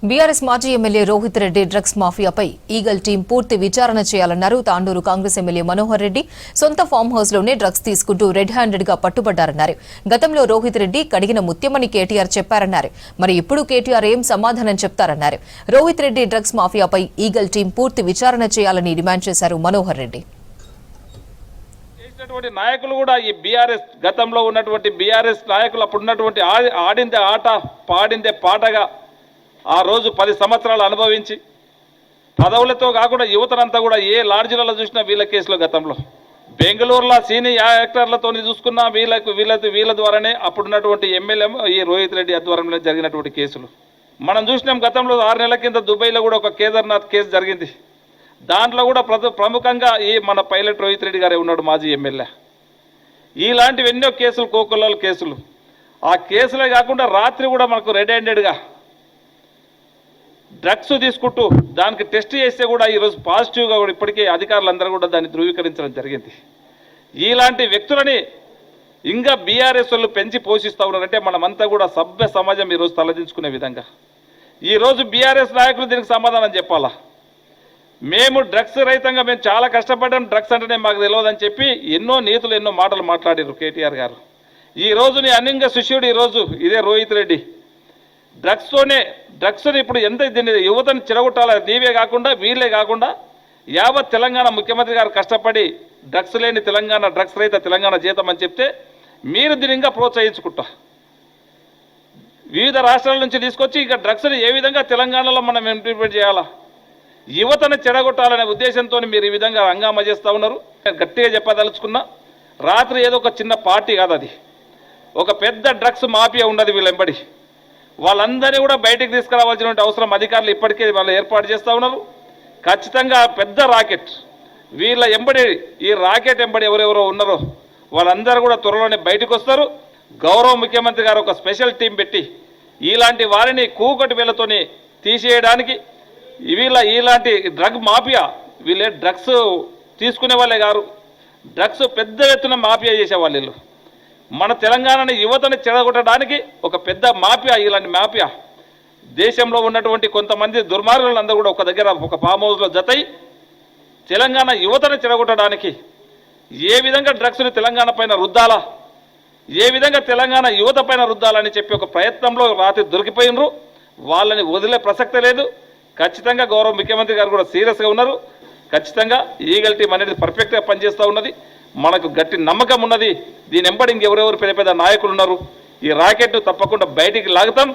BRS మాజీ MLA Rohit Reddy drugs మాఫియాపై eagle team పూర్తి విచారణ చేయాలన్నారు. తాండూరు కాంగ్రెస్ ఎమ్మెల్యే మనోహర్ రెడ్డి సొంత ఫామ్ హౌస్ లోనే డ్రగ్స్ తీసుకుంటూ రెడ్ హ్యాండెడ్ గా పట్టుబడ్డారన్నారు. గతంలో రోహిత్ రెడ్డి కడిగిన ముత్యమని కేటీఆర్ చెప్పారన్నారు. మరి ఇప్పుడు కేటీఆర్ ఏం సమాధానం చెప్తారన్నారు. రోహిత్ రెడ్డి డ్రగ్స్ మాఫియాపై ఈగల్ టీం పూర్తి విచారణ చేయాలని డిమాండ్ చేశారు మనోహర్ రెడ్డి. నాయకులు కూడా ఈ బీఆర్ఎస్ గతంలో ఉన్నటువంటి బీఆర్ఎస్ నాయకులు అప్పుడు ఉన్నటువంటి ఆడిందే ఆట పాడిందే పాటగా ఆ రోజు 10 సంవత్సరాలు అనుభవించి పదవులతో కాకుండా యువతనంతా కూడా ఏ లాడ్జీలలో చూసినా వీళ్ళ కేసులో గతంలో బెంగళూరులో సీనియర్ యాక్టర్లతో చూసుకున్నా వీళ్ళ ద్వారానే అప్పుడున్నటువంటి ఎమ్మెల్యే ఈ రోహిత్ రెడ్డి ఆధ్వర్యంలో జరిగినటువంటి కేసులు మనం చూసినాం. గతంలో 6 నెలల కింద దుబాయ్లో కూడా ఒక కేదార్నాథ్ కేసు జరిగింది. దాంట్లో కూడా ప్రముఖంగా ఈ మన పైలట్ రోహిత్ రెడ్డి గారే ఉన్నాడు, మాజీ ఎమ్మెల్యే. ఇలాంటివి ఎన్నో కేసులు, కోకొల్లల కేసులు. ఆ కేసులే కాకుండా రాత్రి కూడా మనకు రెడ్ హ్యాండెడ్గా డ్రగ్స్ తీసుకుంటూ దానికి టెస్ట్ చేస్తే కూడా ఈరోజు పాజిటివ్గా కూడా ఇప్పటికే అధికారులందరూ కూడా దాన్ని ధృవీకరించడం జరిగింది. ఇలాంటి వ్యక్తులని ఇంకా బీఆర్ఎస్ వాళ్ళు పెంచి పోషిస్తూ ఉన్నారంటే మనమంతా కూడా సభ్య సమాజం ఈరోజు తలదించుకునే విధంగా ఈరోజు బీఆర్ఎస్ నాయకులు దీనికి సమాధానం చెప్పాలా. మేము డ్రగ్స్ రహితంగా మేము చాలా కష్టపడ్డాం, డ్రగ్స్ అంటేనే మాకు తెలియదని చెప్పి ఎన్నో నీతులు ఎన్నో మాటలు మాట్లాడారు కేటీఆర్ గారు. ఈరోజు నీ అన్నింగ శిష్యుడు ఈరోజు ఇదే రోహిత్ రెడ్డి డ్రగ్స్ని ఇప్పుడు ఎంత దీన్ని యువతను చెడగొట్టాలి. నీవే కాకుండా వీళ్ళే కాకుండా యావత్ తెలంగాణ ముఖ్యమంత్రి గారు కష్టపడి డ్రగ్స్ లేని తెలంగాణ, డ్రగ్స్ రహిత తెలంగాణ జీతం అని చెప్తే మీరు దీన్ని ఇంకా ప్రోత్సహించుకుంటా వివిధ రాష్ట్రాల నుంచి తీసుకొచ్చి ఇక డ్రగ్స్ని ఏ విధంగా తెలంగాణలో మనం ఇంప్లిమెంట్ చేయాలా, యువతను చెడగొట్టాలనే ఉద్దేశంతో మీరు ఈ విధంగా హంగామా చేస్తూ ఉన్నారు. గట్టిగా చెప్పదలుచుకున్నా, రాత్రి ఏదో ఒక చిన్న పార్టీ కాదు, అది ఒక పెద్ద డ్రగ్స్ మాఫియా ఉన్నది వీళ్ళెంబడి. వాళ్ళందరినీ కూడా బయటికి తీసుకురావాల్సిన అవసరం అధికారులు ఇప్పటికే వాళ్ళు ఏర్పాటు చేస్తూ ఉన్నారు. ఖచ్చితంగా పెద్ద రాకెట్ వీళ్ళ ఎంబడి, ఈ రాకెట్ ఎంబడి ఎవరెవరో ఉన్నారో వాళ్ళందరూ కూడా త్వరలోనే బయటకు వస్తారు. గౌరవ ముఖ్యమంత్రి గారు ఒక స్పెషల్ టీం పెట్టి ఇలాంటి వారిని కూకటి వీళ్ళతోని తీసేయడానికి, ఇలాంటి డ్రగ్ మాఫియా వీళ్ళే డ్రగ్స్ తీసుకునే వాళ్ళే గారు, డ్రగ్స్ పెద్ద ఎత్తున మాఫియా చేసేవాళ్ళు వీళ్ళు. మన తెలంగాణని యువతని చెడగొట్టడానికి ఒక పెద్ద మాఫియా, ఇలాంటి మాఫియా దేశంలో ఉన్నటువంటి కొంతమంది దుర్మార్గులందరూ కూడా ఒక దగ్గర ఒక ఫామ్ హౌస్లో జతై తెలంగాణ యువతని చెడగొట్టడానికి ఏ విధంగా డ్రగ్స్ని తెలంగాణ పైన రుద్దాలా, ఏ విధంగా తెలంగాణ యువత పైన రుద్దాలని చెప్పి ఒక ప్రయత్నంలో రాత్రి దొరికిపోయినరు. వాళ్ళని వదిలే ప్రసక్తే లేదు. ఖచ్చితంగా గౌరవ ముఖ్యమంత్రి గారు కూడా సీరియస్గా ఉన్నారు. ఖచ్చితంగా ఈగల్ టీం అనేది పర్ఫెక్ట్గా పనిచేస్తూ ఉన్నది. మనకు గట్టి నమ్మకం ఉన్నది. దీని వెంబడి ఇంకెవరెవరు పెద్ద పెద్ద నాయకులు ఉన్నారు. ఈ రాకెట్ తప్పకుండా బయటికి లాగుతాం.